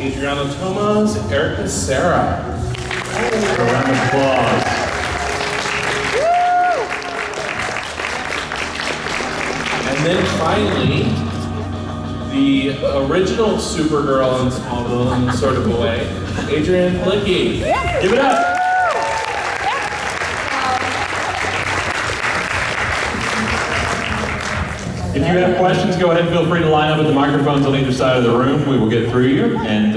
Adriana Tomas, Erica Sarah. A round of applause. And then finally, the original Supergirl in Smallville in sort of a way, Adrienne Palicki. Give it up. If you have questions, go ahead and feel free to line up at the microphones on either side of the room. We will get through you, and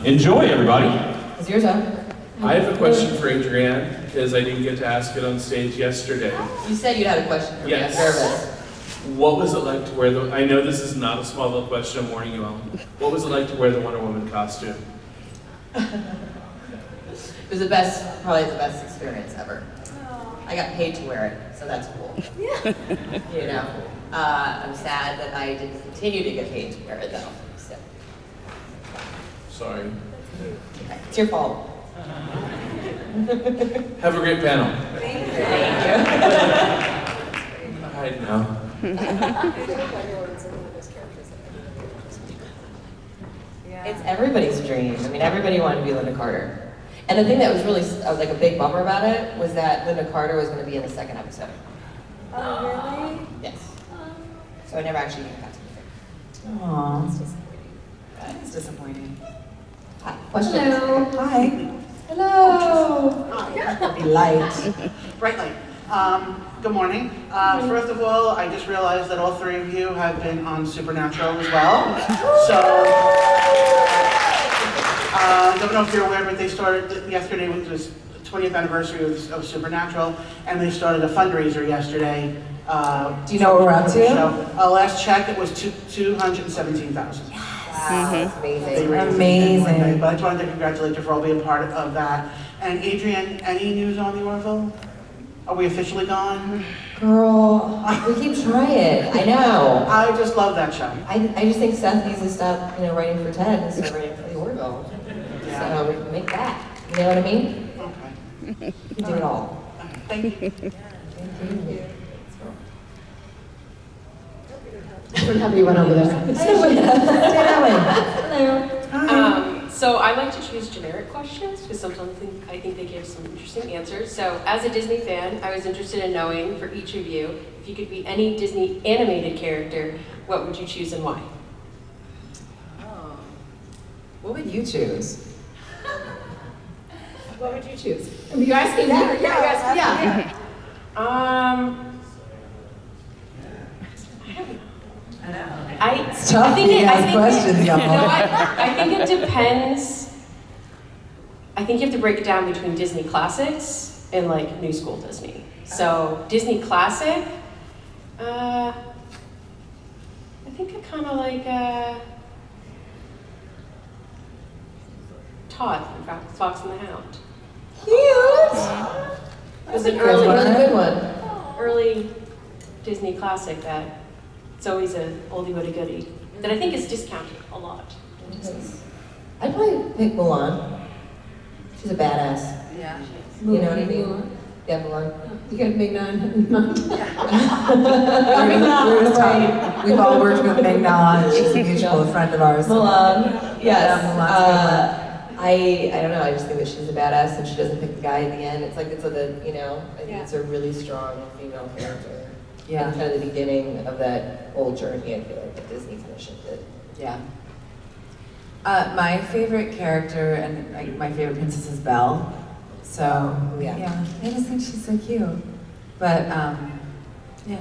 enjoy, everybody. It's your turn. I have a question for Adrienne, because I didn't get to ask it on stage yesterday. You said you had a question for Yes. me. I'm nervous. What was it like to wear the, I know this is not a Smallville question, I'm warning you all. What was it like to wear the Wonder Woman costume? It was the best, probably the best experience ever. I got paid to wear it, so that's cool. Yeah. You know, I'm sad that I didn't continue to get paid to wear it though. So Sorry. it's your fault. Have a great panel. Thank you. I know. It's everybody's dream. I mean, everybody wanted to be Linda Carter. And the thing that was really like a big bummer about it was that Linda Carter was going to be in the second episode. Oh, really? Yes. So I never actually even got to meet her. Aww, that's disappointing. That is disappointing. Hi. Question. Hello. Hi. Hello. Be light. Bright light. Good morning. First of all, I just realized that all three of you have been on Supernatural as well. So, I don't know if you're aware, but they started yesterday, which was the 20th anniversary of Supernatural, and they started a fundraiser yesterday. Do you know what we're up to? Last check, it was $217,000. Wow, that's amazing. They raised Amazing. But I just wanted to congratulate you for all being part of that. And Adrienne, any news on the Orville? Are we officially gone? Girl, we keep trying. I know. I just love that show. I just think Seth needs to stop, writing for Ted and start writing for the Orville. Yeah. So we can make that. You know what I mean? Okay. We can do it all. Thank you. Thank you. Don't have anyone over there. Hello. So I like to choose generic questions because sometimes I think they give some interesting answers. So as a Disney fan, I was interested in knowing for each of you, if you could be any Disney animated character, what would you choose and why? Oh. What would you choose? What would you choose? Are you asking me? Yeah, You're asking, yeah. It's tough to ask questions, y'all. No, I think it depends. I think you have to break it down between Disney classics and like new school Disney. So Disney classic, I think I kind of like Todd from Fox and the Hound. Cute. It was an Really good one. early Disney classic that it's always a oldie but a goodie that I think is discounted a lot. I'd probably pick Mulan. She's a badass. Yeah. You know what I mean? Yeah, Mulan. You got Big Nine. We've all worked with Meg Nod. She's a mutual friend of ours. Mulan. Yes. Yeah, Mulan's I don't know. I just think that she's a badass, and she doesn't pick the guy at the end. It's like I think it's a really strong female character. Yeah. And kind of the beginning of that whole journey. I feel like that Disney kind of shifted. Yeah. My favorite character and my favorite princess is Belle. So Yeah. I just think she's so cute. But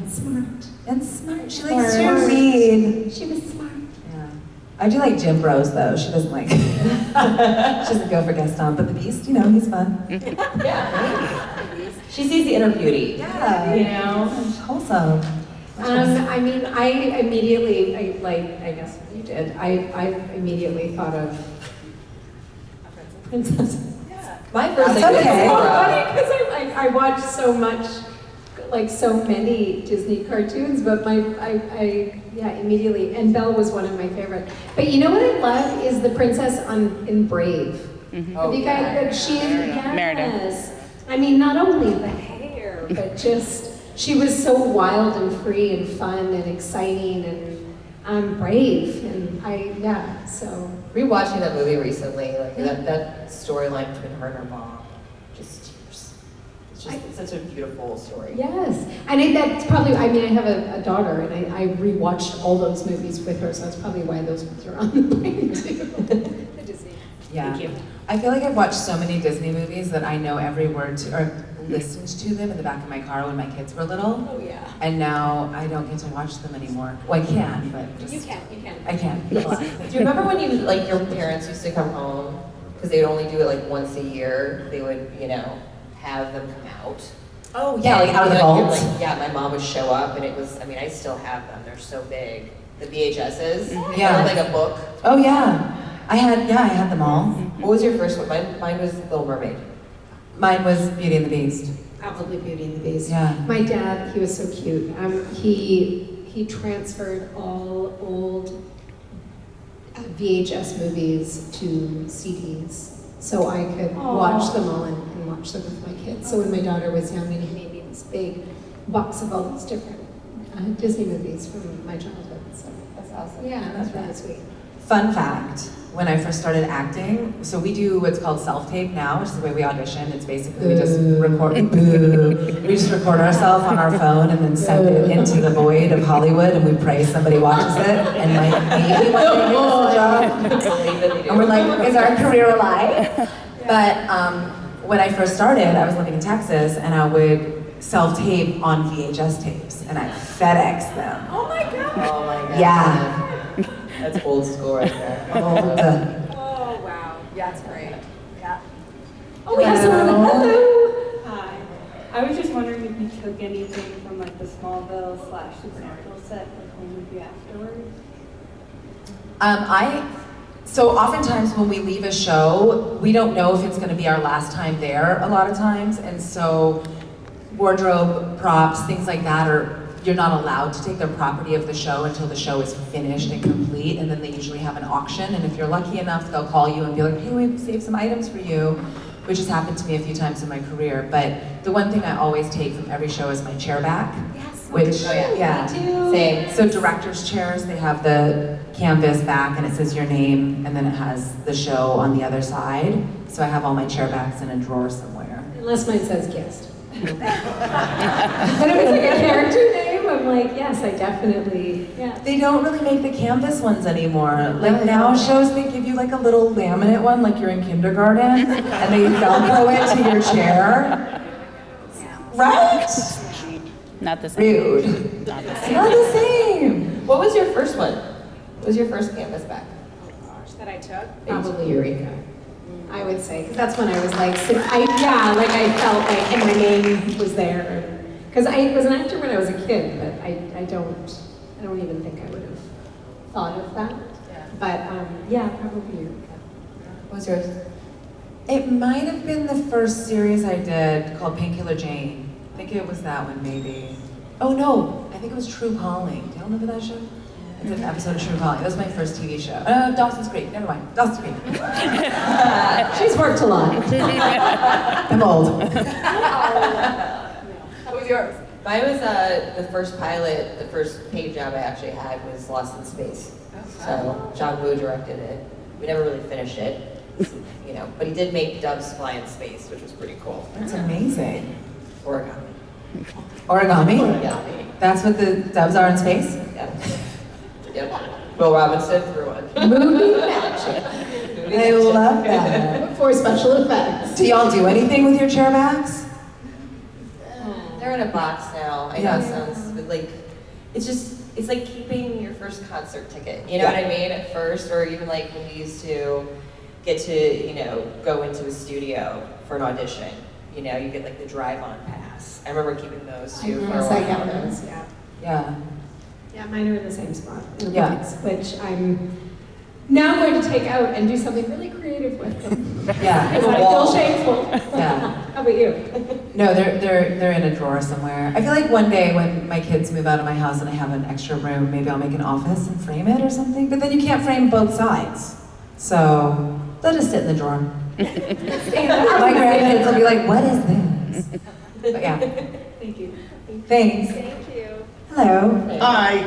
smart. And smart. She likes to read. She was smart. Yeah. I do like Jim Bros though. She doesn't like. She doesn't go for Gaston, but the Beast, he's fun. Yeah. She sees the inner beauty. Yeah. Wholesome. I mean, I immediately, I guess you did, I immediately thought of a princess. My first That's thing was okay. It's so Aurora. funny because I watched so much, so many Disney cartoons, but immediately, and Belle was one of my favorite. But you know what I love is the princess in Brave. Oh, You guys, she is, yes. I mean, not only the hair, but just, she was so wild and free and fun and exciting and brave. And so rewatching that movie recently, like that storyline between her and her mom, just tears. It's such a beautiful story. Yes, and that's probably, I mean, I have a daughter, and I rewatched all those movies with her, so that's probably why those ones are on the brain too. The Disney. Yeah. Thank you. I feel like I've watched so many Disney movies that I know every word to, or listened to them in the back of my car when my kids were little. Oh yeah. And now I don't get to watch them anymore. Well, I can, but just... You can. I can. Do you remember when like your parents used to come home, because they would only do it like once a year, they would, have them come out? Oh, yeah, like out of the you're vault. like, yeah, my mom would show up, and it was, I mean, I still have them, they're so big. The VHSs, Yeah. they were like a book. Oh, yeah. I had them all. What was your first one? Mine was Little Mermaid. Mine was Beauty and the Beast. Probably Beauty and the Beast. Yeah. My dad, he was so cute. He transferred all old VHS movies to CDs, so I could watch them all and watch them with my kids. So when my daughter was young, and he made me this big box of all these different Disney movies from my childhood. So That's awesome. yeah, that's really sweet. Fun fact, when I first started acting, so we do what's called self-tape now, which is the way we audition. It's basically we just record, we just record ourselves on our phone and then send it into the void of Hollywood, and we pray somebody watches it, and like maybe one day give us a job. And we're like, is our career alive? But when I first started, I was living in Texas, and I would self-tape on VHS tapes, and I FedEx them. Oh my god! Oh my god. Yeah. That's old school right there. Oh wow, Yeah, it's great. Yeah. Oh, we have someone. Hello. Hi. I was just wondering if you took anything from like the Smallville / Supernatural set like home with you afterwards. So oftentimes when we leave a show, we don't know if it's going to be our last time there a lot of times, and so wardrobe, props, things like that you're not allowed to take the property of the show until the show is finished and complete, and then they usually have an auction, and if you're lucky enough, they'll call you and be like, hey, we've saved some items for you, which has happened to me a few times in my career. But the one thing I always take from every show is my chair back. Yes. Which, Me too. Same. So director's chairs, they have the canvas back and it says your name, and then it has the show on the other side. So I have all my chair backs in a drawer somewhere. Unless mine says guest. But if it's like a character name, I'm like, yes, I definitely, yeah. They don't really make the canvas ones anymore. Like now shows, they give you like a little laminate one like you're in kindergarten, and they Velcro it to your chair. Right? Not the same. Rude. Not the It's same. not the same. What was your first one? What was your first canvas back? That I took. Probably Eureka. I would say, because that's when I was like, I felt like my name was there. Because I was an actor when I was a kid, but I don't even think I would have thought of that. Yeah. But yeah, probably Eureka. What was yours? It might have been the first series I did called Painkiller Jane. I think it was that one maybe. Oh no, I think it was True Calling. Do y'all remember that show? It's an episode of True Calling. That was my first TV show. Dawson's Creek, never mind. Dawson's Creek. She's worked a lot. I'm old. What was yours? Mine was the first pilot, the first paid job I actually had was Lost in Space. So John Woo directed it. We never really finished it, but he did make doves fly in space, which was pretty cool. That's amazing. Origami. Origami? Origami. That's what the doves are in space? Yep. Will Robinson threw one. Movie magic. I love that. For special effects. Do y'all do anything with your chair backs? They're in a box now. I know Yeah. it sounds but like it's like keeping your first concert ticket. You know what I mean? At first, or even like when we used to get to, go into a studio for an audition. You get like the drive-on pass. I remember keeping those too for a Yes, I while. got those, yeah. Yeah. Yeah, mine are in the same spot, in a Yeah. box, which I'm now going to take out and do something really creative with them. Yeah. Because I feel shameful. Yeah. How about you? No, they're in a drawer somewhere. I feel like one day when my kids move out of my house and I have an extra room, maybe I'll make an office and frame it or something. But then you can't frame both sides. So they'll just sit in the drawer. My grandkids will be like, what is this? But yeah. Thank you. Thanks. Thank you. Hello. Hi.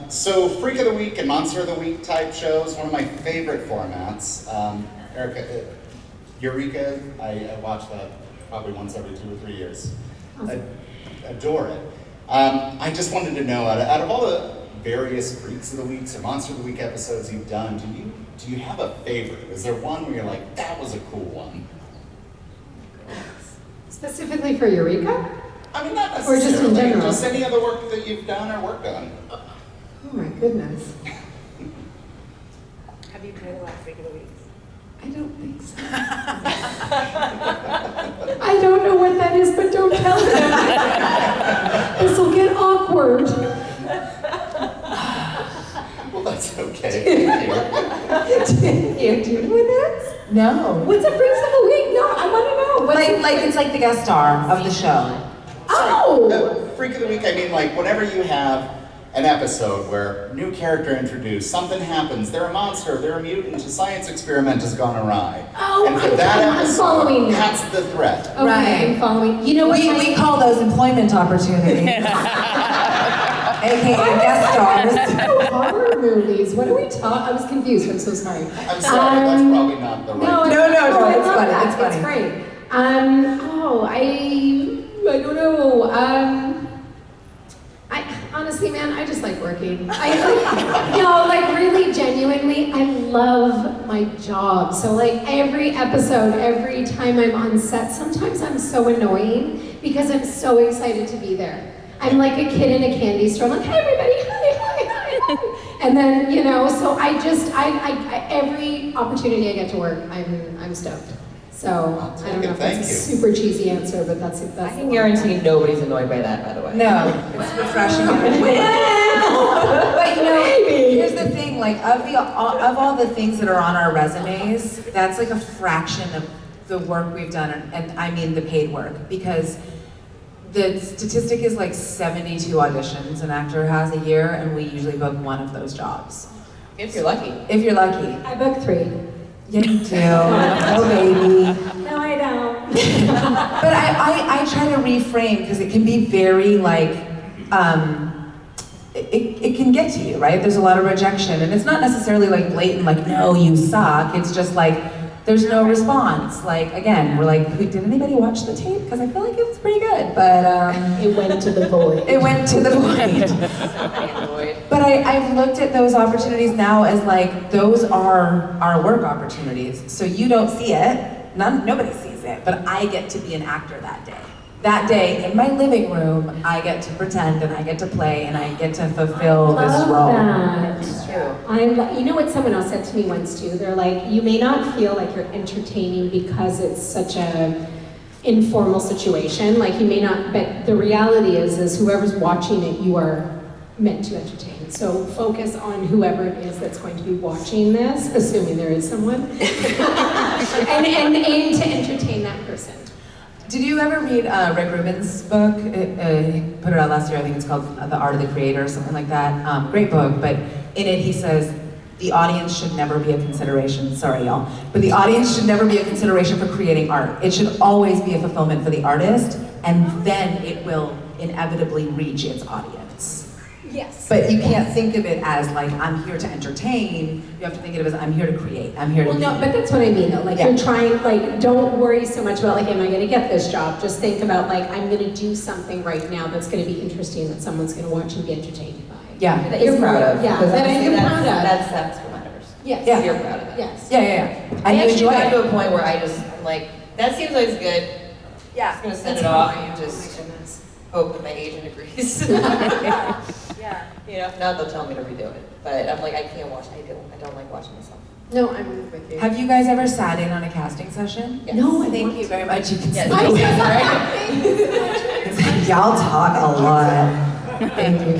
So Freak of the Week and Monster of the Week type shows, one of my favorite formats. Erica, Eureka, I watch that probably once every 2 or 3 years. I adore it. I just wanted to know, out of all the various Freaks of the Weeks or Monster of the Week episodes you've done, do you have a favorite? Is there one where you're like, that was a cool one? Specifically for Eureka? I mean, not Or necessarily. just in general? Just any other work that you've done or worked on. Oh my goodness. Have you played a lot of Freak of the Weeks? I don't think so. I don't know what that is, but don't tell them. This will get awkward. Well, that's okay. Thank you. Do you know what that is? No. What's a Freaks of the Week? No, I want to know. What's It's like the guest star of the show. Oh! Freak of the Week, I mean, like, whenever you have an episode where new character introduced, something happens, they're a monster, they're a mutant, a science experiment has gone awry. Oh, and for that I'm episode, following that's the threat. Okay, Right. I'm following. You know what? We call those employment opportunities. AKA guest stars. Horror movies. What are we talking? I was confused. I'm so sorry. I'm sorry, that's probably not the right No, No, I it's love funny, that. it's funny. It's great. I don't know. I honestly, man, I just like working. Really genuinely, I love my job. So like every episode, every time I'm on set, sometimes I'm so annoying because I'm so excited to be there. I'm like a kid in a candy store. I'm like, hey everybody, hi. And then, so I every opportunity I get to work, I'm stoked. So I don't know if that's a super cheesy answer, but that's I can guarantee nobody's annoyed by that, by the way. No, it's refreshing. But here's the thing: like of all the things that are on our resumes, that's like a fraction of the work we've done, and I mean the paid work, because the statistic is like 72 auditions an actor has a year, and we usually book one of those jobs. If you're lucky. If you're lucky. I book 3. Yeah, you do. Oh, baby. No, I don't. But I try to reframe, because it can be very like, it can get to you, right? There's a lot of rejection, and it's not necessarily like blatant, like, no, you suck. It's just like, there's no response. Like, again, we're like, did anybody watch the tape? Because I feel like it was pretty good, but it went to the void. It went to the void. But I've looked at those opportunities now as like, those are our work opportunities. So you don't see it, nobody sees it, but I get to be an actor that day. That day, in my living room, I get to pretend, and I get to play, and I get to fulfill this role. That's true. You know what someone else said to me once too? They're like, you may not feel like you're entertaining because it's such a informal situation. Like you may not, but the reality is whoever's watching it, you are meant to entertain. So focus on whoever it is that's going to be watching this, assuming there is someone, and aim to entertain that person. Did you ever read Rick Rubin's book? He put it out last year. I think it's called The Art of the Creator or something like that. Great book, but in it he says, the audience should never be a consideration. Sorry, y'all. But the audience should never be a consideration for creating art. It should always be a fulfillment for the artist, and then it will inevitably reach its audience. Yes. But you can't think of it as like, I'm here to entertain. You have to think of it as, I'm here to create. I'm here to Well, no, but that's what I mean though. Like you're trying, like, don't worry so much about like, am I gonna get this job? Just think about like, I'm gonna do something right now that's gonna be interesting that someone's gonna watch and be entertained by. Yeah. That you're proud of. Yeah, Because that honestly, I'm proud of. That's what matters. Yes. Yeah. You're proud of it. Yes. Yeah. I And you actually enjoy got it. to a point where I'm like, that seems like it's good. Yeah. I'm just gonna send That's it off fine. and Oh just my goodness. hope that my agent agrees. Yeah. Now they'll tell me to redo it, but I'm like, I can't watch. I don't like watching myself. No, I'm with you. Have you guys ever sat in on a casting session? Yes. No, I Thank want you to. very much. You can Yes. see. Y'all talk a lot. Thank you.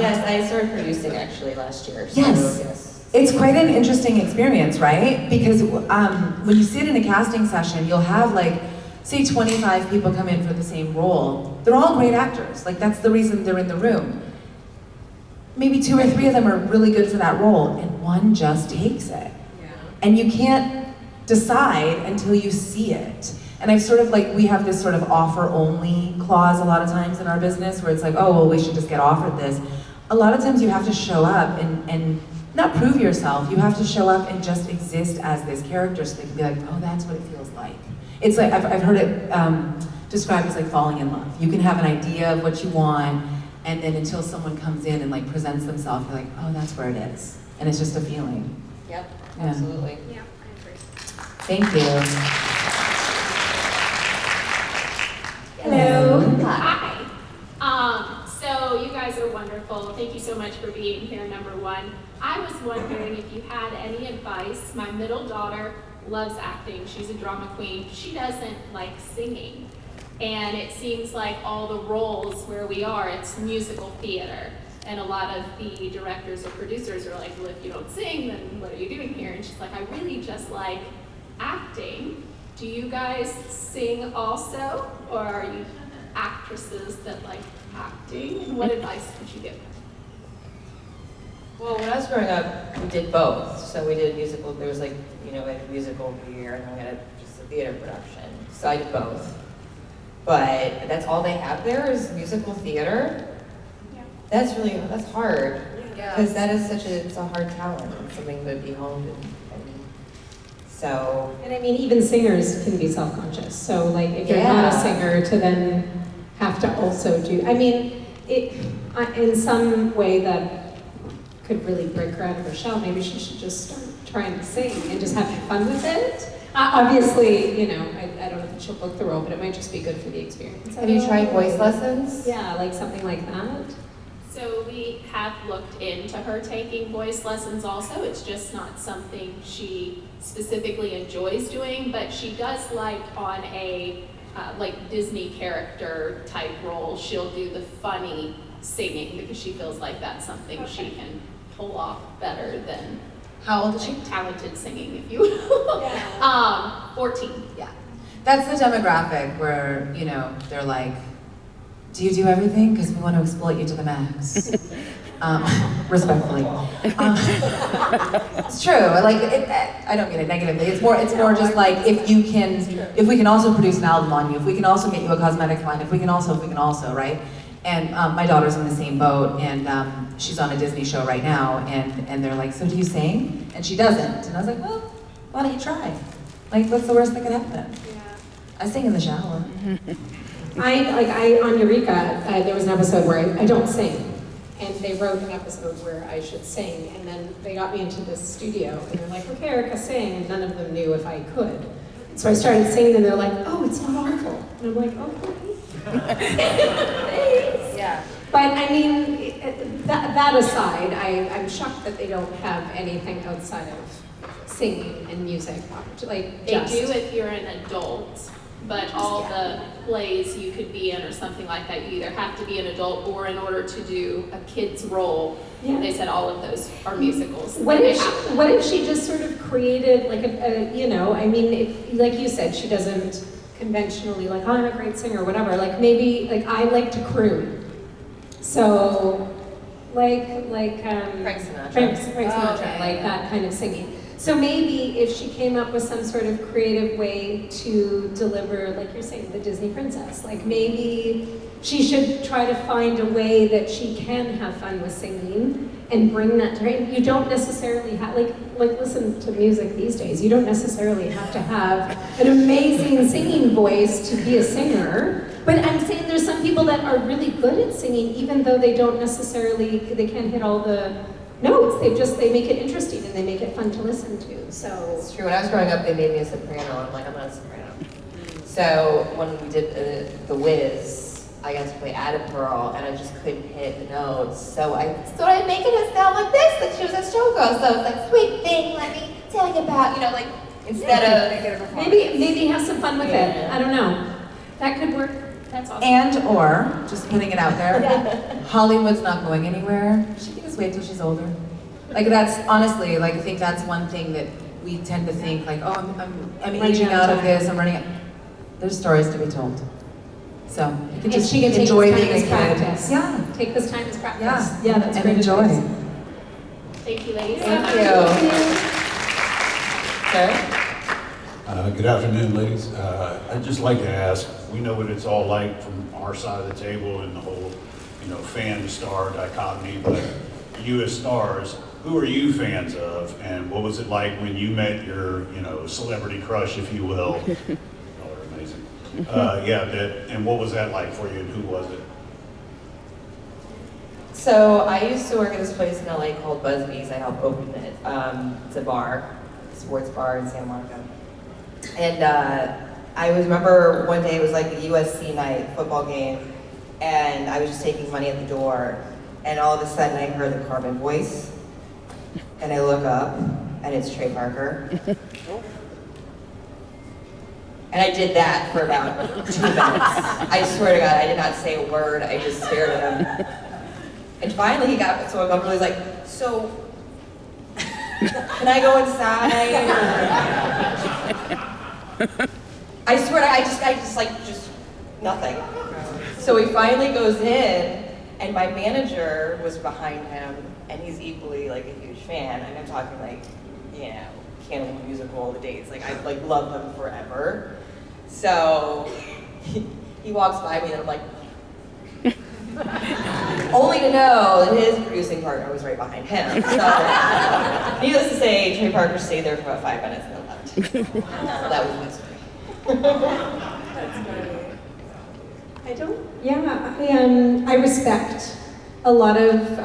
Yes, I started producing actually last year. So Yes. yes. It's quite an interesting experience, right? Because when you sit in a casting session, you'll have like, say 25 people come in for the same role. They're all great actors. Like that's the reason they're in the room. Maybe 2 or 3 of them are really good for that role, and one just takes it. Yeah. And you can't decide until you see it. And I've sort of like, we have this sort of offer only clause a lot of times in our business where it's like, oh, well, we should just get offered this. a lot of times you have to show up and not prove yourself, you have to show up and just exist as this character so they can be like, oh, that's what it feels like. It's like, I've heard it described as like falling in love. You can have an idea of what you want, and then until someone comes in and like presents themselves, you're like, oh, that's where it is. And it's just a feeling. Yep, Yeah. absolutely. Yeah, I agree. Thank you. Hello. Hi. So you guys are wonderful. Thank you so much for being here, number one. I was wondering if you had any advice. My middle daughter loves acting. She's a drama queen. She doesn't like singing. And it seems like all the roles where we are, it's musical theater. And a lot of the directors or producers are like, well, if you don't sing, then what are you doing here? And she's like, I really just like acting. Do you guys sing also? Or are you actresses that like acting? And what advice would you give? Well, when I was growing up, we did both. So we did musical, there was like, we had a musical year and then we had just a theater production. So I did both. But that's all they have there is musical theater. Yeah. That's hard. Yeah. Because that is it's a hard talent and something to be honed and so. And I mean, even singers can be self-conscious. So like, if you're not a singer, to then have to also do, I mean, in some way that could really break her out of her shell. Maybe she should just start trying to sing and just having fun with it. Obviously, I don't know if she'll book the role, but it might just be good for the experience. Have you tried voice lessons? Yeah, like something like that. So we have looked into her taking voice lessons also. It's just not something she specifically enjoys doing, but she does like on a like Disney character type role, she'll do the funny singing because she feels like that's something she can pull off better than How old is she? talented singing, if you will. Yeah. 14. Yeah. That's the demographic where, they're like, do you do everything? Because we want to exploit you to the max. Respectfully. It's true. Like, I don't mean it negatively. It's more just like if we can also produce an album on you, if we can also get you a cosmetics line, if we can also, right? And my daughter's in the same boat, and she's on a Disney show right now, and they're like, so do you sing? And she doesn't. And I was like, well, why don't you try? Like, what's the worst that could happen? Yeah. I sing in the shower. On Eureka, there was an episode where I don't sing. And they wrote an episode where I should sing, and then they got me into this studio, and they're like, okay, Erica, sing, and none of them knew if I could. So I started singing, and they're like, oh, it's not awful. And I'm like, oh, thanks. Yeah. But I mean, that aside, I'm shocked that they don't have anything outside of singing and music. Like, They do if you're an adult, but all the plays you could be in or something like that, you either have to be an adult or in order to do a kid's role, they said all of those are musicals. What if she just sort of created like I mean, if, like you said, she doesn't conventionally like, oh, I'm a great singer or whatever, like maybe, like I like to croon. So, like Frank Sinatra. Frank Sinatra, like that kind of singing. So maybe if she came up with some sort of creative way to deliver, like you're saying, the Disney princess, like maybe she should try to find a way that she can have fun with singing and bring that to her. You don't necessarily have, like listen to music these days, you don't necessarily have to have an amazing singing voice to be a singer. But I'm saying there's some people that are really good at singing, even though they don't necessarily, they can't hit all the notes. They make it interesting and they make it fun to listen to. So It's true. When I was growing up, they made me a soprano. I'm like, I'm not a soprano. So when we did the Wiz, I got to play Ada Pearl, and I just couldn't hit the notes. So I started making it sound like this, like she was a showgirl. So it's like, sweet thing, let me tell you about, like instead of maybe have some fun with it. I don't know. That could work. That's awesome. And or, just putting it out there, Hollywood's not going anywhere. She can just wait till she's older. Like that's, honestly, like I think that's one thing that we tend to think like, oh, I'm aging out of this, I'm running out. There's stories to be told. So you can just she can enjoy take being this a time kid. as practice. Yeah. Take this time as practice. Yeah, that's and great enjoy. advice. Thank you, ladies. Thank you. Sir? Good afternoon, ladies. I'd just like to ask, we know what it's all like from our side of the table and the whole, fan to star dichotomy, but you as stars, who are you fans of, and what was it like when you met your, celebrity crush, if you will? Oh, they're amazing. And what was that like for you, and who was it? So I used to work at this place in LA called Busby's. I helped open it. It's a bar, sports bar in Santa Monica. And I remember one day it was like the USC night football game, and I was just taking money at the door, and all of a sudden I heard the Carmen voice, and I look up, and it's Trey Parker. And I did that for about 2 minutes. I swear to God, I did not say a word. I just stared at him. And finally he got so uncomfortable, he's like, so, can I go inside? I swear to God, I just nothing. So he finally goes in, and my manager was behind him, and he's equally like a huge fan. And I'm talking like, Cannibal Musical, the dates. Like I've loved them forever. So he walks by me, and I'm like, only to know that his producing partner was right behind him. So, needless to say, Trey Parker stayed there for about 5 minutes and then left. So that was my story. I respect a lot of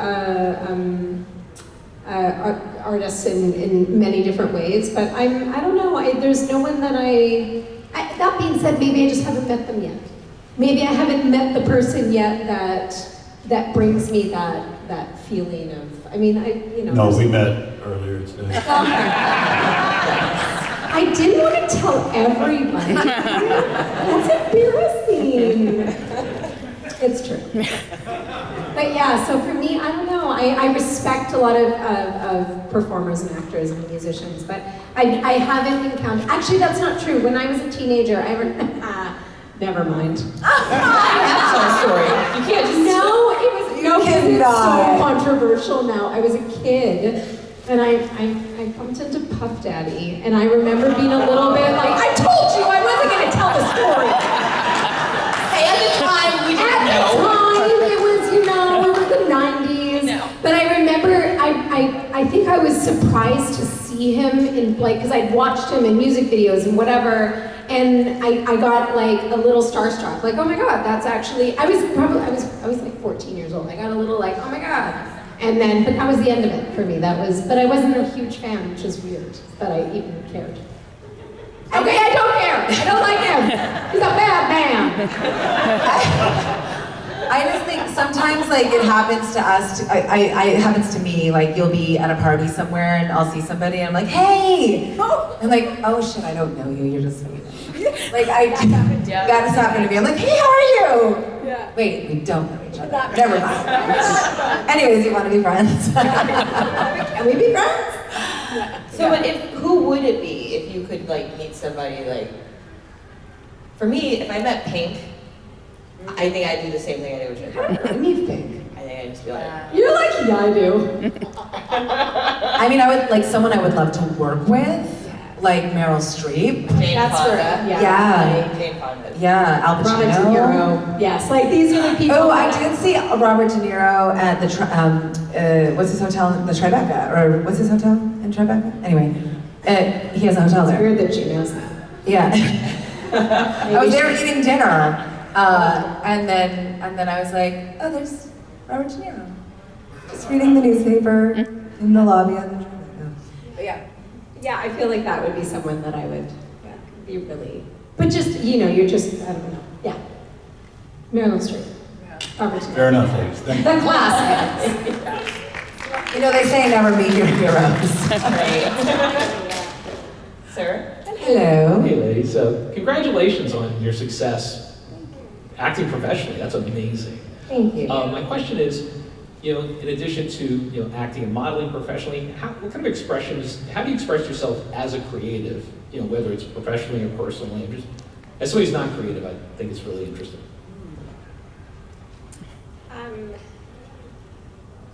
artists in many different ways, but I don't know, there's no one that that being said, maybe I just haven't met them yet. Maybe I haven't met the person yet that brings me that feeling of, No, we met earlier today. I didn't want to tell everybody. That's embarrassing. It's true. But yeah, so for me, I don't know. I respect a lot of performers and actors and musicians, but I haven't encountered, actually that's not true. When I was a teenager, never mind. That's our story. You can't just... because it's so controversial now. I was a kid, and I bumped into Puff Daddy, and I remember being a little bit like, I told you I wasn't going to tell the story. Hey, at the time, we didn't know. At the time, it was, it was the 90s. No. But I remember, I think I was surprised to see him in, because I'd watched him in music videos and whatever, and I got like a little starstruck, like, oh my God, that's actually, I was like 14 years old. I got a little like, oh my God. And then, but that was the end of it for me. But I wasn't a huge fan, which is weird that I even cared. Okay, I don't care. I don't like him. He's a bad man. I just think sometimes it happens to us, it happens to me, you'll be at a party somewhere and I'll see somebody and I'm like, hey! I'm like, oh shit, I don't know you, you're just famous. That just happened to me. I'm like, hey, how are you? Yeah. Wait, we don't know each other. Never mind. Anyways, you want to be friends? Can we be friends? So who would it be if you could meet somebody for me, if I met Pink, I think I'd do the same thing I did with Trey Parker. I meet Pink. I think I'd just be like, you're like, yeah, I do. I would someone I would love to work with. Like Meryl Streep. Jane Fonda. Jane Fonda. Yeah, Al Pacino. Robert De Niro. Yes, these are the people. Oh, I did see Robert De Niro at the, what's his hotel? The Tribeca, or what's his hotel in Tribeca? Anyway, he has a hotel there. It's weird that she knows that. Yeah. I was there eating dinner, and then I was like, oh, there's Robert De Niro. Just reading the newspaper in the lobby of the Tribeca. But yeah, I feel like that would be someone that I would be really, but just, you're just, I don't know. Yeah. Meryl Streep. Robert. Fair enough, ladies. Thank you. The classics. They say never meet your heroes. Sir? Hello. Hey ladies, congratulations on your success acting professionally. That's amazing. Thank you. My question is, in addition to acting and modeling professionally, what kind of expressions? How do you express yourself as a creative? Whether it's professionally or personally. As somebody who's not creative, I think it's really interesting.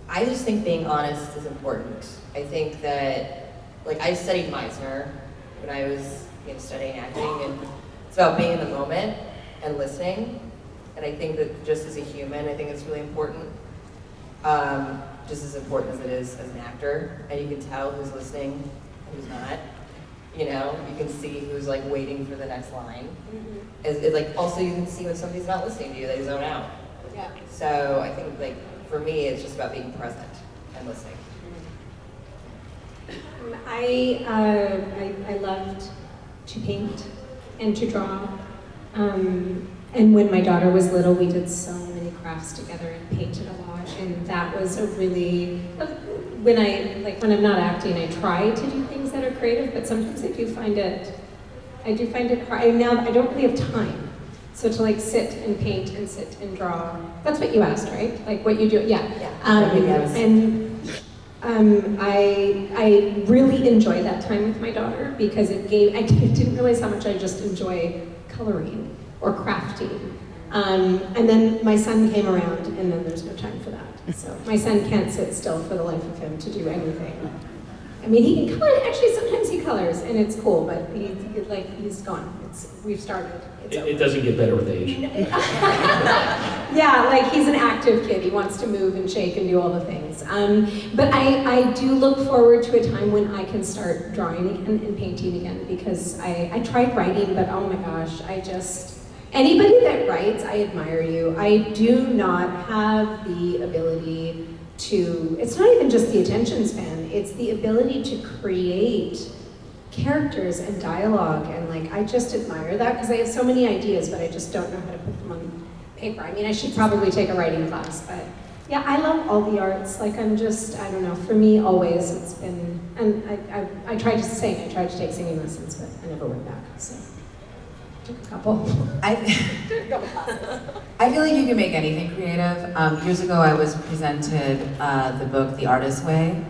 I just think being honest is important. I think that, I studied Meisner when I was studying acting, and it's about being in the moment and listening And I think that just as a human, I think it's really important. Just as important as it is as an actor. And you can tell who's listening and who's not. You know, you can see who's like waiting for the next line. It's like also you can see when somebody's not listening to you, they zone out. Yeah. So I think like for me, it's just about being present and listening. I loved to paint and to draw. And when my daughter was little, we did so many crafts together and painted a lot. And that was a really, when I'm not acting, I try to do things that are creative, but sometimes I do find it hard. I don't really have time. So to like sit and paint and sit and draw, that's what you asked, right? Like what you do, yeah. I really enjoyed that time with my daughter because I didn't realize how much I just enjoy coloring or crafting. And then my son came around and then there's no time for that. So my son can't sit still for the life of him to do anything. I mean, he can color, actually sometimes he colors and it's cool, but he's gone. We've started. It doesn't get better with age. Yeah, like he's an active kid. He wants to move and shake and do all the things. But I do look forward to a time when I can start drawing again and painting again because I tried writing, but oh my gosh, anybody that writes, I admire you. I do not have the ability to, it's not even just the attention span, it's the ability to create characters and dialogue, and like I just admire that because I have so many ideas, but I just don't know how to put them on paper. I mean, I should probably take a writing class, but yeah, I love all the arts. Like I don't know, for me always it's been, and I tried to sing, I tried to take singing lessons, but I never went back, so. Took a couple. I feel like you can make anything creative. Years ago I was presented the book, The Artist's Way.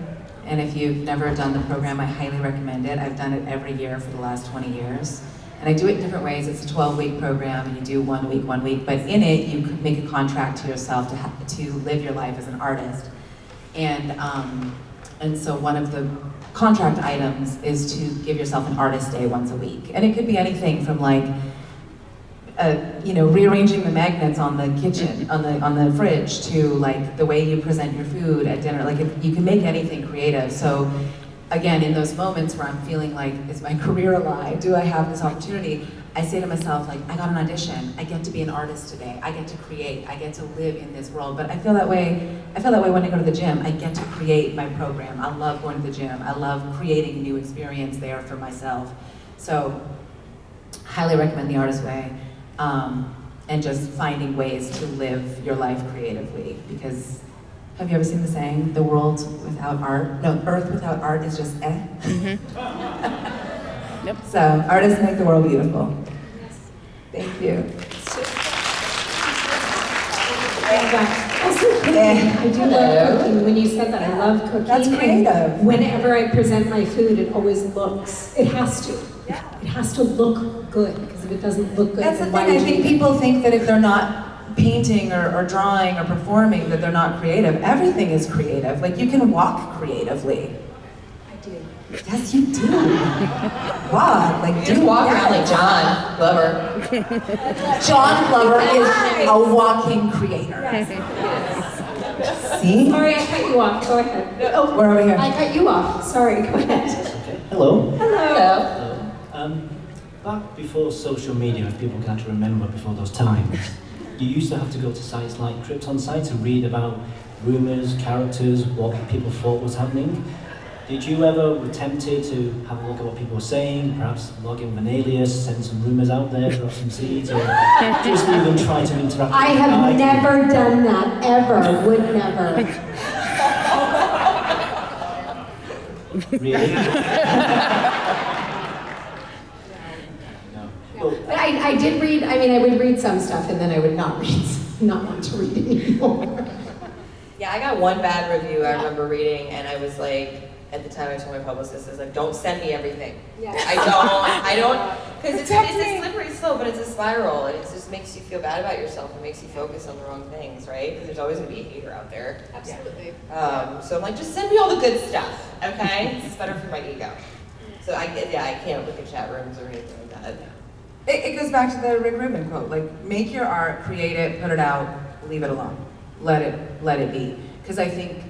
And if you've never done the program, I highly recommend it. I've done it every year for the last 20 years. And I do it in different ways. It's a 12-week program, and you do 1 week, 1 week. But in it, you could make a contract to yourself to live your life as an artist. And so one of the contract items is to give yourself an artist day once a week. And it could be anything from like, rearranging the magnets on the kitchen, on the fridge, to like the way you present your food at dinner. Like you can make anything creative. So again, in those moments where I'm feeling like, is my career alive? Do I have this opportunity? I say to myself, like, I got an audition. I get to be an artist today. I get to create. I get to live in this world. But I feel that way when I go to the gym. I get to create my program. I love going to the gym. I love creating a new experience there for myself. So, highly recommend The Artist's Way. And just finding ways to live your life creatively. Because, have you ever seen the saying, the world without art, no, earth without art is just eh? Yep. So, artists make the world beautiful. Yes. Thank you. Also cooking. I do love cooking. When you said that, I love cooking. That's creative. And whenever I present my food, it always it has to. Yeah. It has to look good, because if it doesn't look good, That's the then thing, why would I think you people think that if they're not painting or drawing or performing, that they're not creative. Everything is creative. Like, you can walk creatively. I do. Yes, you do. Wow, like, You walk around like John Glover. John Glover is a walking creator. See? Sorry, I cut you off. Go ahead. Oh, we're over here. I cut you off. Sorry, go ahead. Okay. Hello. Hello. Back before social media, if people can actually remember before those times, you used to have to go to sites like Krypton site to read about rumors, characters, what people thought was happening. Did you ever tempted to have a look at what people were saying, perhaps log in with an alias, send some rumors out there, drop some seeds, or just even try to interact I with have the never done that, ever, would never. Really? But I did read, I would read some stuff and then I would not want to read anymore. Yeah, I got one bad review I remember reading, and I was like, at the time I told my publicist, I was like, don't send me everything. Yeah. I don't, because it's a slippery slope, but it's a spiral, and it just makes you feel bad about yourself and makes you focus on the wrong things, right? Because there's always gonna be a hater out there. Absolutely. So I'm like, just send me all the good stuff, okay? It's better for my ego. So I can't look at chat rooms or anything like that. It goes back to the Rick Rubin quote, like, make your art, create it, put it out, leave it alone. Let it be. Because I think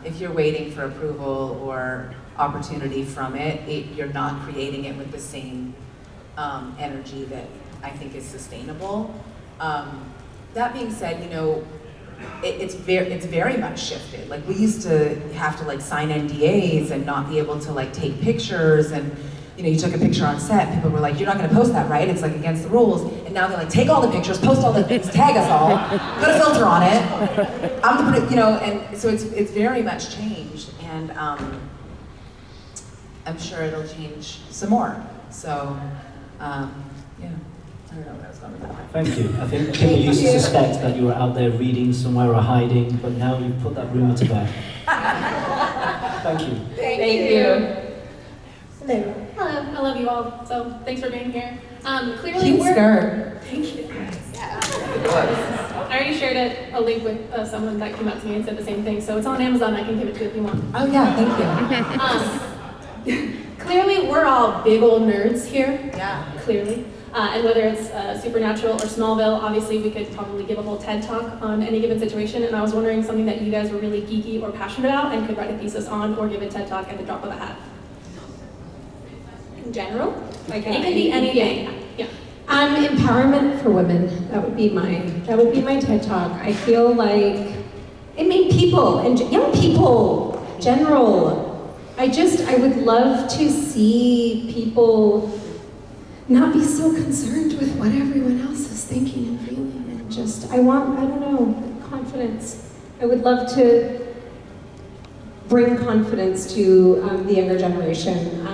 if you're waiting for approval or opportunity from it, you're not creating it with the same energy that I think is sustainable. That being said, you know, it's very much shifted. Like, we used to have to like sign NDAs and not be able to like take pictures, and you know, you took a picture on set, people were like, you're not gonna post that, right? It's like against the rules. And now they're like, take all the pictures, post all the things, tag us all, put a filter on it. I'm gonna put it, you know, and so it's very much changed, and I'm sure it'll change some more. So, yeah. I don't know what I was going with that. Thank you. I think people used to suspect that you were out there reading somewhere or hiding, but now you've put that rumor to bed. Thank you. Thank you. Hello, I love you all, so thanks for being here. Clearly Cute we're... skirt. Thank you. I already shared a link with someone that came up to me and said the same thing, so it's on Amazon, I can give it to you if you want. Oh yeah, thank you. Clearly we're all big old nerds here. Yeah. Clearly. And whether it's Supernatural or Smallville, obviously we could probably give a whole TED Talk on any given situation, and I was wondering something that you guys were really geeky or passionate about and could write a thesis on or give a TED Talk at the drop of a hat. In general? Like It can be anything. Yeah. Empowerment for women. That would be my TED Talk. I feel like people and young people, general. I would love to see people not be so concerned with what everyone else is thinking and feeling, and just, I don't know, confidence. I would love to bring confidence to the younger generation,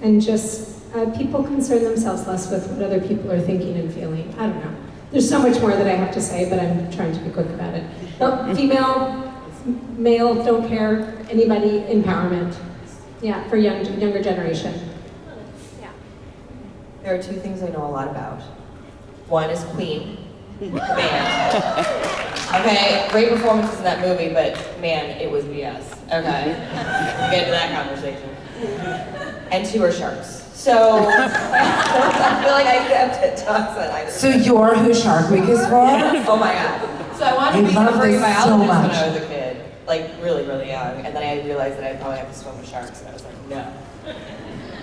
and just people concern themselves less with what other people are thinking and feeling. I don't know. There's so much more that I have to say, but I'm trying to be quick about it. No, female, male, don't care, anybody, empowerment. Yeah, for younger generation. There are two things I know a lot about. One is Queen, the band. Okay, great performances in that movie, but man, it was BS. Okay, we'll get into that conversation. And two are sharks. So, I feel like I could have TED Talks on either. So you're who Shark Week is for? Oh my God. So I wanted to be a marine biologist when I was a kid. Like really, really young. And then I realized that I'd probably have to swim with sharks, and I was like, no.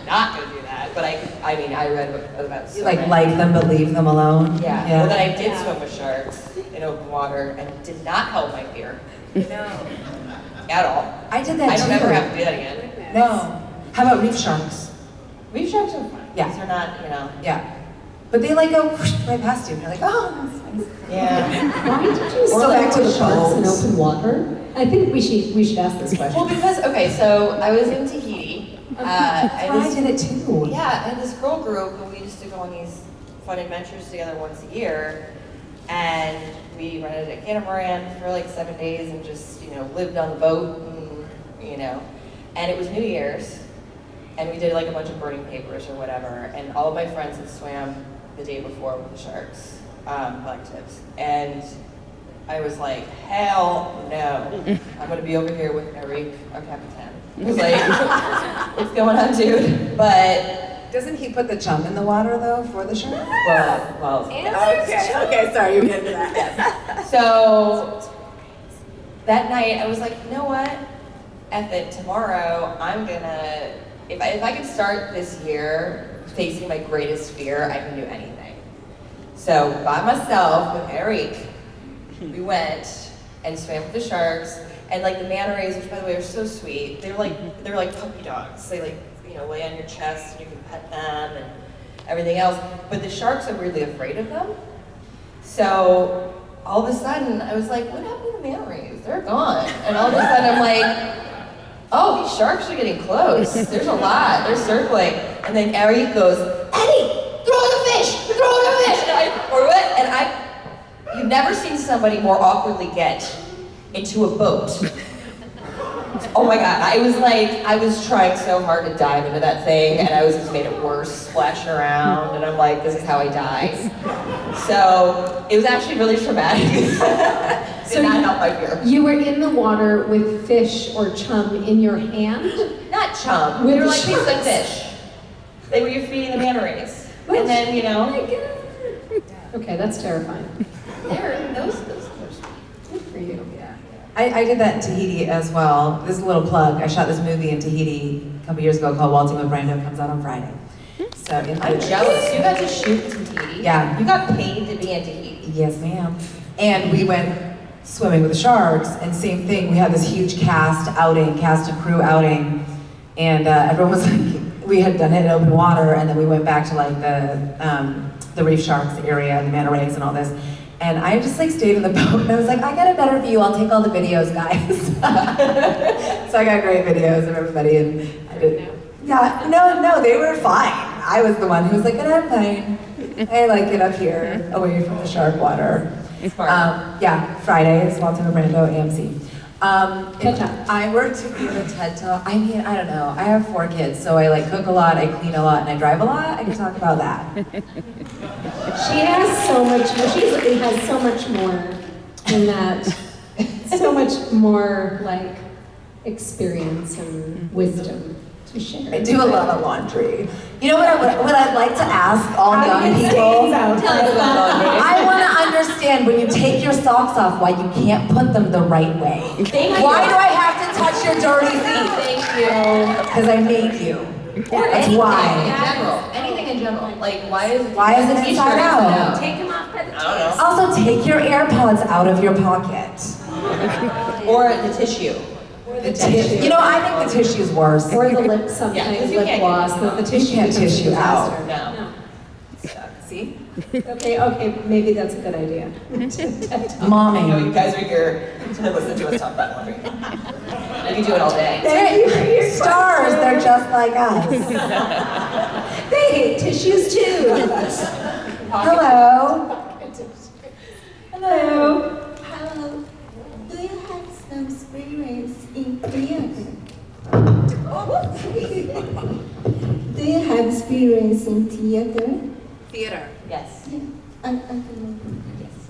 Not gonna do that, but I read about You like them but leave them alone? Yeah. Well, then I did swim with sharks in open water, and it did not help my fear. No. At all. I did that too. I don't ever have to do that again. No. How about reef sharks? Reef sharks are fun. Yeah. They're not, you know. Yeah. But they like go whoosh, right past you, and you're like, oh, that's nice. Yeah. Why did you Or back to the sharks in boats. open water? I think we should ask this question. Well, because so I was in Tahiti. I did it too. Yeah, I had this girl group, and we used to go on these fun adventures together once a year. And we rented a catamaran for like 7 days and just, lived on the boat, and it was New Year's. And we did like a bunch of burning papers or whatever. And all of my friends had swam the day before with the sharks, black tips. And I was like, hell no. I'm gonna be over here with Eric, our Capitan. I was like, what's going on, dude? But doesn't he put the chum in the water though for the shark? Well. Okay, sorry, you're getting to that. So that night I was like, you know what? F it, tomorrow I'm gonna, if I can start this year facing my greatest fear, I can do anything. So by myself with Eric, we went and swam with the sharks, and like the manta rays, which by the way are so sweet. They're like puppy dogs. They lay on your chest and you can pet them and everything else. But the sharks are weirdly afraid of them. So all of a sudden I was like, what happened to the manta rays? They're gone. And all of a sudden I'm like, oh, these sharks are getting close. There's a lot. They're circling. And then Eric goes, Eddie, throw in a fish! Throw in a fish! You've never seen somebody more awkwardly get into a boat. Oh my God, I was trying so hard to dive into that thing, and I was just made it worse, splashing around, and I'm like, this is how I die. So it was actually really traumatic. Did not help my fear. You were in the water with fish or chum in your hand? Not chum, they were like pieces of fish. They were feeding the manta rays. And then, you know, Okay, that's terrifying. those Good for you. yeah. I did that in Tahiti as well. This is a little plug. I shot this movie in Tahiti a couple years ago called Waltzing with Brando. It comes out on Friday. So I'm jealous. You got to shoot in Tahiti. Yeah. You got paid to be in Tahiti. Yes, ma'am. And we went swimming with the sharks, and same thing. We had this huge cast and crew outing, and everyone was like, we had done it in open water, and then we went back to like the reef sharks area and the manta rays and all this. And I just like stayed in the boat, and I was like, I got a better view. I'll take all the videos, guys. So I got great videos of everybody, and I did. Yeah, no, they were fine. I was the one who was like, I'm fine. I like it up here, away from the shark water. Yeah, Fridays, Waltzing with Brando, AMC. If I were to give a TED Talk, I mean, I don't know. I have 4 kids, so I like cook a lot, I clean a lot, and I drive a lot. I can talk about that. She has so much, she has so much more in that, so much more like experience and wisdom to share. I do a lot of laundry. You know what I'd like to ask all young people? I want to understand when you take your socks off why you can't put them the right way. Why do I have to touch your dirty feet? Thank you. Because I made you. Or That's anything why. in general. Anything in general. Like, why is it inside out? Take them off by the I don't know. Also, take your AirPods out of your pocket. Or the tissue. You know, I think the tissue is worse. Or the lip something, lip gloss, the tissue can't becomes tissue out. disaster. No. See? Okay, maybe that's a good idea. Mommy. I know you guys are here to listen to us talk about laundry. We can do it all day. They're stars, they're just like us. They hate tissues too. Hello. Hello. Hello. Do you have some experience in theater? Do you have experience in theater? Theater. Yes. Yes.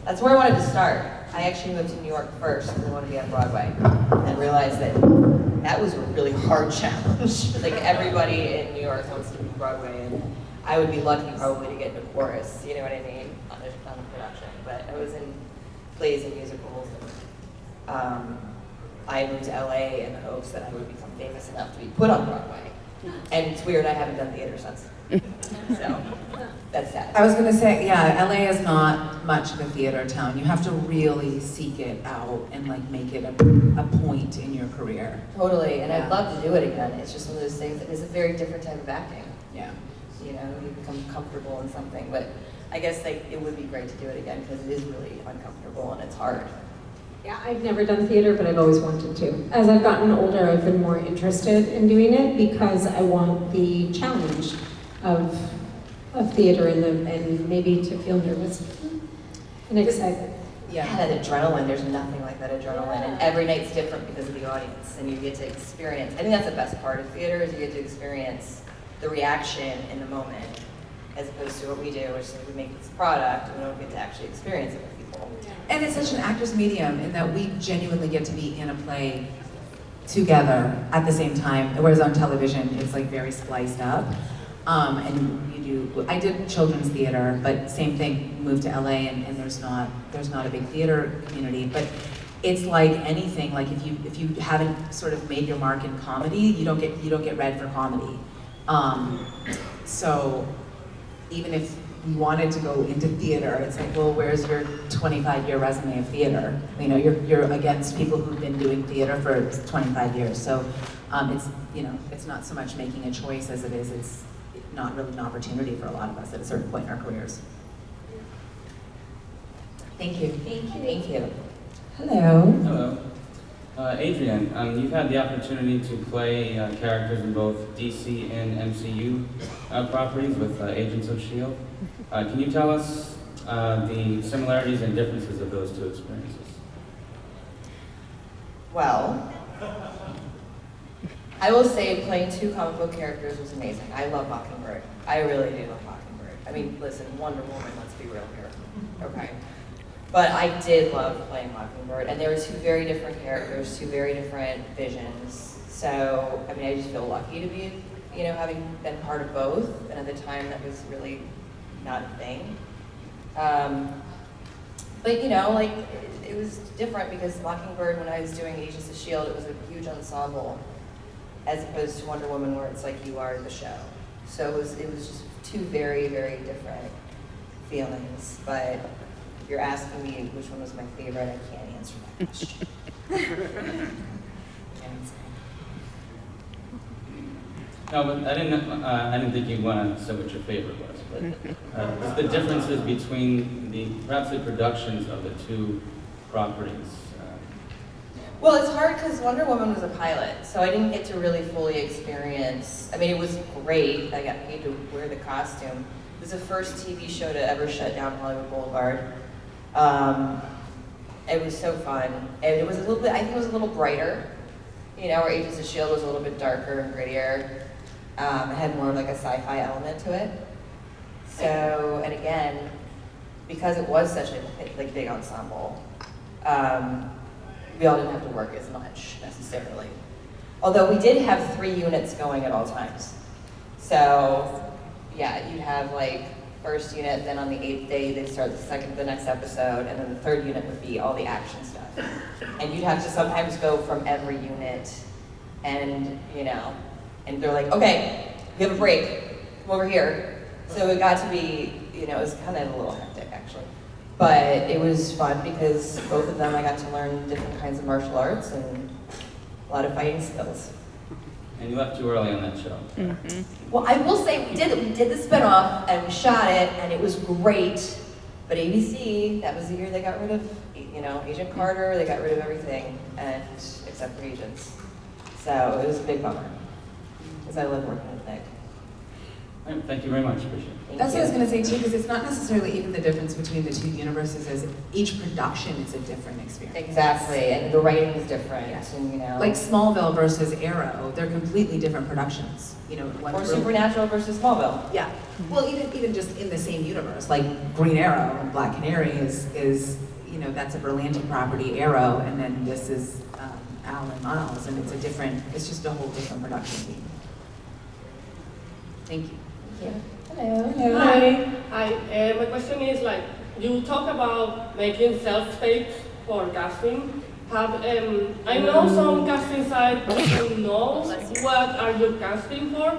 That's where I wanted to start. I actually moved to New York first because I wanted to be on Broadway and realized that that was a really hard challenge. Like everybody in New York wants to be Broadway, and I would be lucky probably to get in a chorus, you know what I mean, on a production. But I was in plays and musicals. And, I moved to LA in the hopes that I would become famous enough to be put on Broadway. And it's weird, I haven't done theater since. So, that's sad. I was gonna say, yeah, LA is not much of a theater town. You have to really seek it out and like make it a point in your career. Totally, and Yeah. I'd love to do it again. It's just one of those things that is a very different type of acting. Yeah. You know, you become comfortable in something, but I guess like it would be great to do it again because it is really uncomfortable and it's hard. Yeah, I've never done theater, but I've always wanted to. As I've gotten older, I've been more interested in doing it because I want the challenge of theater and maybe to feel nervous and excited. Yeah, that adrenaline, there's nothing like that adrenaline. And every night's different because of the audience and you get to experience, I think that's the best part of theater is you get to experience the reaction in the moment as opposed to what we do, which is we make this product and we don't get to actually experience it with people. And it's such an actor's medium in that we genuinely get to be in a play together at the same time, whereas on television it's like very spliced up. And you do, I did children's theater, but same thing, moved to LA and there's not a big theater community, but it's like anything, like if you haven't sort of made your mark in comedy, you don't get read for comedy. So even if you wanted to go into theater, it's like, well, where's your 25-year resume of theater? You know, you're against people who've been doing theater for 25 years. So it's, you know, it's not so much making a choice as it is, it's not really an opportunity for a lot of us at a certain point in our careers. Thank you. Thank you. Thank you. Hello. Hello. Adrian, you've had the opportunity to play characters in both DC and MCU properties with Agents of S.H.I.E.L.D. Can you tell us the similarities and differences of those two experiences? Well, I will say playing 2 comic book characters was amazing. I love Mockingbird. I really do love Mockingbird. I mean, listen, Wonder Woman, let's be real here. Okay. But I did love playing Mockingbird, and there were 2 very different characters, 2 very different visions. So, I mean, I just feel lucky to be, you know, having been part of both, and at the time that was really not a thing. But you know, like, it was different because Mockingbird, when I was doing Agents of S.H.I.E.L.D., it was a huge ensemble, as opposed to Wonder Woman, where it's like you are the show. So it was just two very, very different feelings. But if you're asking me which one was my favorite, I can't answer that question. No, but I didn't think you'd want to say what your favorite was. But what's the differences between perhaps the productions of the two properties? Well, it's hard because Wonder Woman was a pilot, so I didn't get to really fully experience. I mean, it was great. I got paid to wear the costume. It was the first TV show to ever shut down Hollywood Boulevard. It was so fun, and it was a little bit. I think it was a little brighter. You know, where Agents of S.H.I.E.L.D. was a little bit darker and grittier. It had more of like a sci-fi element to it. So, and again, because it was such a big ensemble, we all didn't have to work as much necessarily. Although we did have 3 units going at all times. So, yeah, you'd have like first unit, then on the 8th day they'd start the next episode, and then the 3rd unit would be all the action stuff. And you'd have to sometimes go from every unit, and you know, and they're like, okay, we have a break, come over here. So it got to be, you know, it was kind of a little hectic actually. But it was fun because both of them I got to learn different kinds of martial arts and a lot of fighting skills. And you left too early on that show. Mm-hmm. Well, I will say we did the spinoff and we shot it and it was great. But ABC, that was the year they got rid of, you know, Agent Carter. They got rid of everything, and except for Agents. So it was a big bummer because I love working with Nick. All right, thank you very much, appreciate it. That's what I was going to say too, because it's not necessarily even the difference between the two universes, as each production is a different experience. Exactly, and the writing is different, and you know. Like Smallville versus Arrow, they're completely different productions. You know, Or Supernatural versus Smallville. Yeah. Well, even just in the same universe, like Green Arrow and Black Canary is you know, that's a Berlanti property, Arrow, and then this is Alan Miles, and it's just a whole different production team. Thank you. Yeah. Hello. Hi. My question is like, you talk about making self-tapes for casting. I know some casting sites who knows what are you casting for.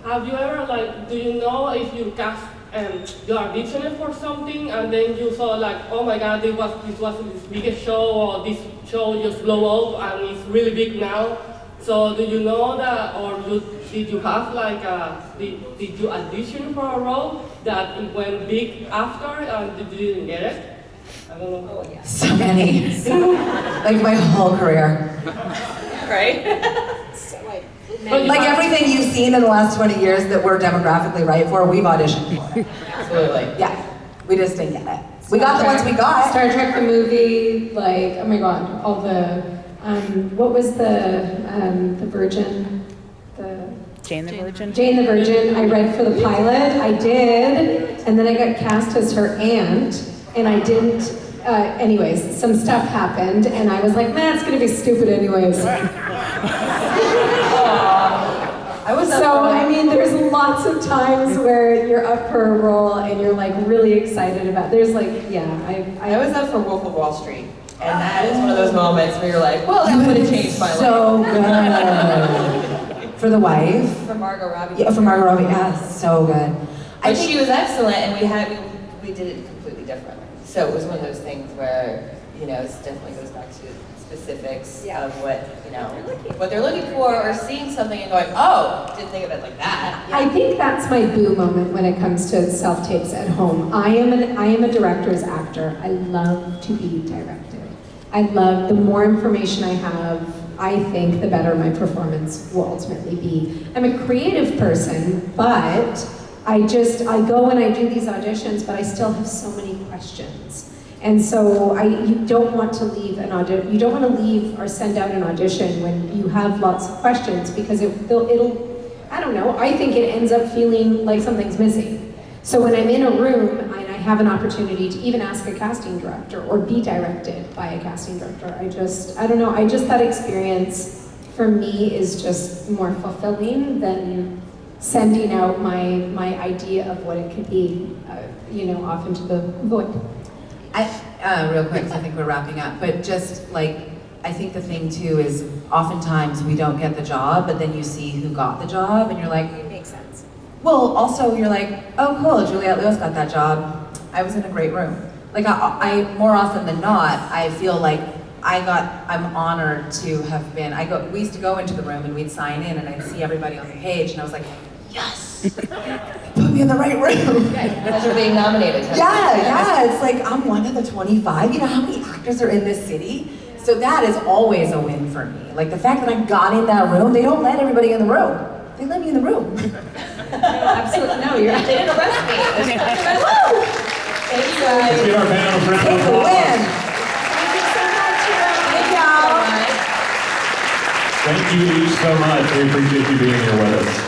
Have you ever do you know if you cast you auditioned for something and then you saw like, oh my God, this was this biggest show, or this show just blew up and it's really big now. So do you know that, or did you have did you audition for a role that it went big after and you didn't get it? I don't know. Oh, yeah. So many. Like my whole career. Right? Like everything you've seen in the last 20 years that we're demographically right for, we've auditioned for it. Absolutely. Yeah. We just didn't get it. We got the ones we got. Star Trek the movie, like, oh my God, all the, what was the Virgin? Jane the Virgin? Jane the Virgin. I read for the pilot. I did. And then I got cast as her aunt. And I didn't, anyways, some stuff happened. And I was like, man, it's going to be stupid anyways. I mean, there's lots of times where you're up for a role and you're like really excited about, there's like, yeah. I was up for Wolf of Wall Street. And that is one of those moments where you're like, well, that would have changed my life. So good. For the wife? For Margot Robbie. Yeah, for Margot Robbie, yeah, so good. But she was excellent, and we did it completely different. So it was one of those things where, you know, it definitely goes back to specifics of what, you know, what they're looking for, or seeing something and going, oh, didn't think of it like that. I think that's my boo moment when it comes to self-tapes at home. I am a director's actor. I love to be directed. I love, the more information I have, I think the better my performance will ultimately be. I'm a creative person, but I go and I do these auditions, but I still have so many questions. And so you don't want to leave an audition, you don't want to leave or send out an audition when you have lots of questions, because it'll, I don't know, I think it ends up feeling like something's missing. So when I'm in a room and I have an opportunity to even ask a casting director or be directed by a casting director, I don't know, that experience for me is just more fulfilling than sending out my idea of what it could be. off into the void. Real quick, 'cause I think we're wrapping up, but just like, I think the thing too is oftentimes we don't get the job, but then you see who got the job and you're like, it makes sense. Well, also you're like, oh cool, Juliette Lewis got that job. I was in a great room. Like I more often than not, I feel like I'm honored to have been, we used to go into the room and we'd sign in and I'd see everybody on the page and I was like, yes! Put me in the right room. Pleasure being nominated. Yeah, it's like I'm one of the 25. You know how many actors are in this city? So that is always a win for me. Like the fact that I got in that room, they don't let everybody in the room. They let me in the room. Absolutely, no, you're They didn't arrest me. Woo! Thank you guys. Let's give our panel a round of Take the applause. win. Thank y'all. Thank you each so much. We appreciate you being here with us.